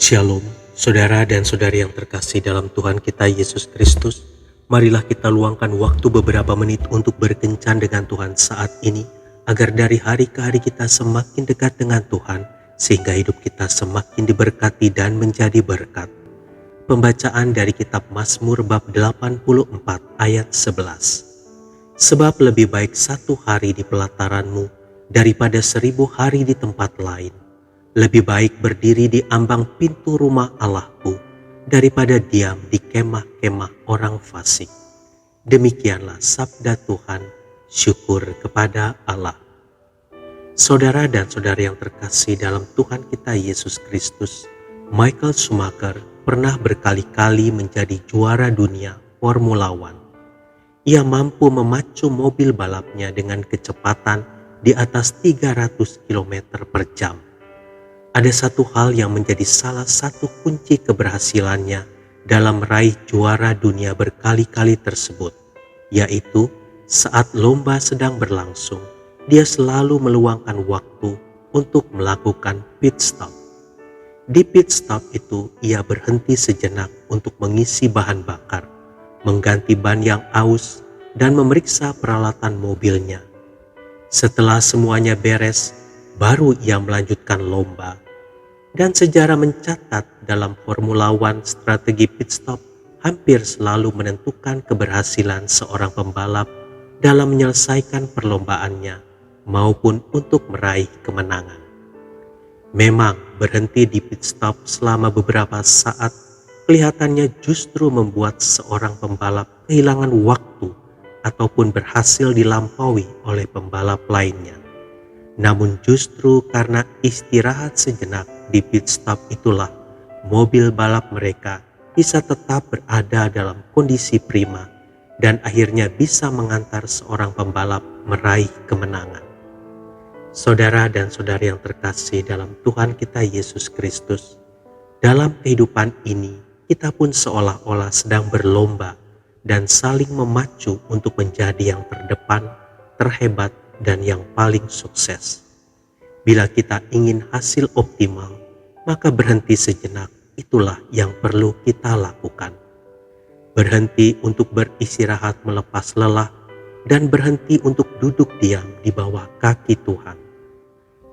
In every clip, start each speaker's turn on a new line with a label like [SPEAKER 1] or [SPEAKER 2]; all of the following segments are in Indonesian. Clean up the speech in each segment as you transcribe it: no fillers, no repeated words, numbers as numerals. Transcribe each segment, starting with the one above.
[SPEAKER 1] Shalom, saudara dan saudari yang terkasih dalam Tuhan kita Yesus Kristus. Marilah kita luangkan waktu beberapa menit untuk berkencan dengan Tuhan saat ini, agar dari hari ke hari kita semakin dekat dengan Tuhan, sehingga hidup kita semakin diberkati dan menjadi berkat. Pembacaan dari kitab Mazmur bab 84 ayat 11. Sebab lebih baik 1 hari di pelataranmu daripada 1000 hari di tempat lain. Lebih baik berdiri di ambang pintu rumah Allahku daripada diam di kemah-kemah orang fasik. Demikianlah sabda Tuhan, syukur kepada Allah. Saudara dan saudari yang terkasih dalam Tuhan kita Yesus Kristus, Michael Schumacher pernah berkali-kali menjadi juara dunia Formula One. Ia mampu memacu mobil balapnya dengan kecepatan di atas 300 km per jam. Ada satu hal yang menjadi salah satu kunci keberhasilannya dalam meraih juara dunia berkali-kali tersebut, yaitu saat lomba sedang berlangsung, dia selalu meluangkan waktu untuk melakukan pit stop. Di pit stop itu, ia berhenti sejenak untuk mengisi bahan bakar, mengganti ban yang aus, dan memeriksa peralatan mobilnya. Setelah semuanya beres, baru ia melanjutkan lomba. Dan sejarah mencatat dalam Formula One strategi pit stop hampir selalu menentukan keberhasilan seorang pembalap dalam menyelesaikan perlombaannya maupun untuk meraih kemenangan. Memang berhenti di pit stop selama beberapa saat kelihatannya justru membuat seorang pembalap kehilangan waktu ataupun berhasil dilampaui oleh pembalap lainnya. Namun justru karena istirahat sejenak di pit stop itulah mobil balap mereka bisa tetap berada dalam kondisi prima dan akhirnya bisa mengantar seorang pembalap meraih kemenangan. Saudara dan saudari yang terkasih dalam Tuhan kita Yesus Kristus, dalam kehidupan ini kita pun seolah-olah sedang berlomba dan saling memacu untuk menjadi yang terdepan, terhebat, dan yang paling sukses. Bila kita ingin hasil optimal, maka berhenti sejenak itulah yang perlu kita lakukan. Berhenti untuk beristirahat melepas lelah dan berhenti untuk duduk diam di bawah kaki Tuhan.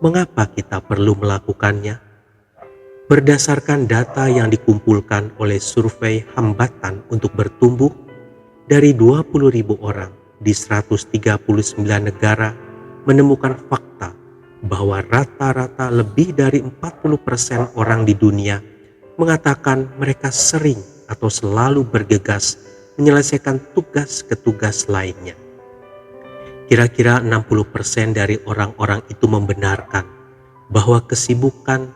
[SPEAKER 1] Mengapa kita perlu melakukannya? Berdasarkan data yang dikumpulkan oleh survei hambatan untuk bertumbuh dari 20.000 orang di 139 negara menemukan fakta bahwa rata-rata lebih dari 40% orang di dunia mengatakan mereka sering atau selalu bergegas menyelesaikan tugas ke tugas lainnya. Kira-kira 60% dari orang-orang itu membenarkan bahwa kesibukan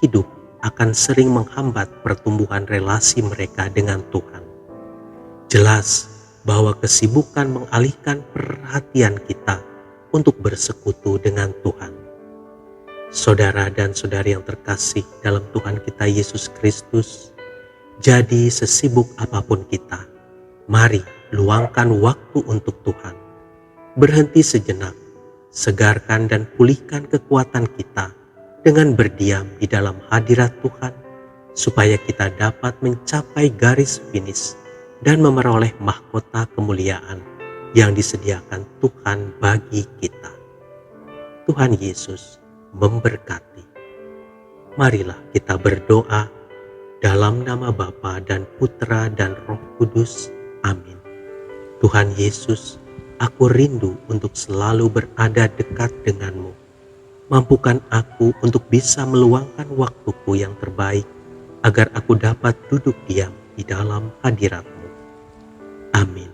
[SPEAKER 1] hidup akan sering menghambat pertumbuhan relasi mereka dengan Tuhan. Jelas bahwa kesibukan mengalihkan perhatian kita untuk bersekutu dengan Tuhan. Saudara dan saudari yang terkasih dalam Tuhan kita Yesus Kristus, jadi sesibuk apapun kita, mari luangkan waktu untuk Tuhan. Berhenti sejenak, segarkan dan pulihkan kekuatan kita dengan berdiam di dalam hadirat Tuhan, supaya kita dapat mencapai garis finish dan memperoleh mahkota kemuliaan yang disediakan Tuhan bagi kita. Tuhan Yesus memberkati. Marilah kita berdoa dalam nama Bapa dan Putra dan Roh Kudus. Amin. Tuhan Yesus, aku rindu untuk selalu berada dekat denganmu. Mampukan aku untuk bisa meluangkan waktuku yang terbaik agar aku dapat duduk diam di dalam hadirat-Mu. Amin.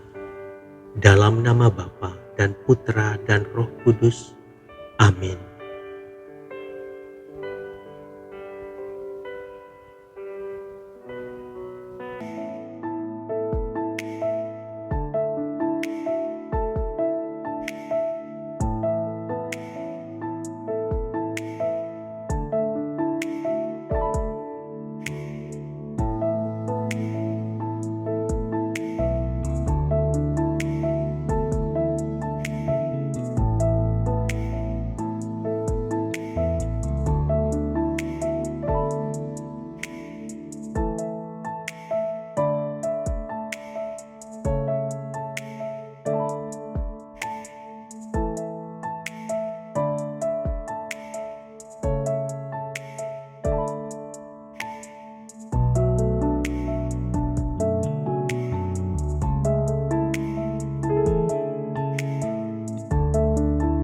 [SPEAKER 1] Dalam nama Bapa dan Putra dan Roh Kudus. Amin.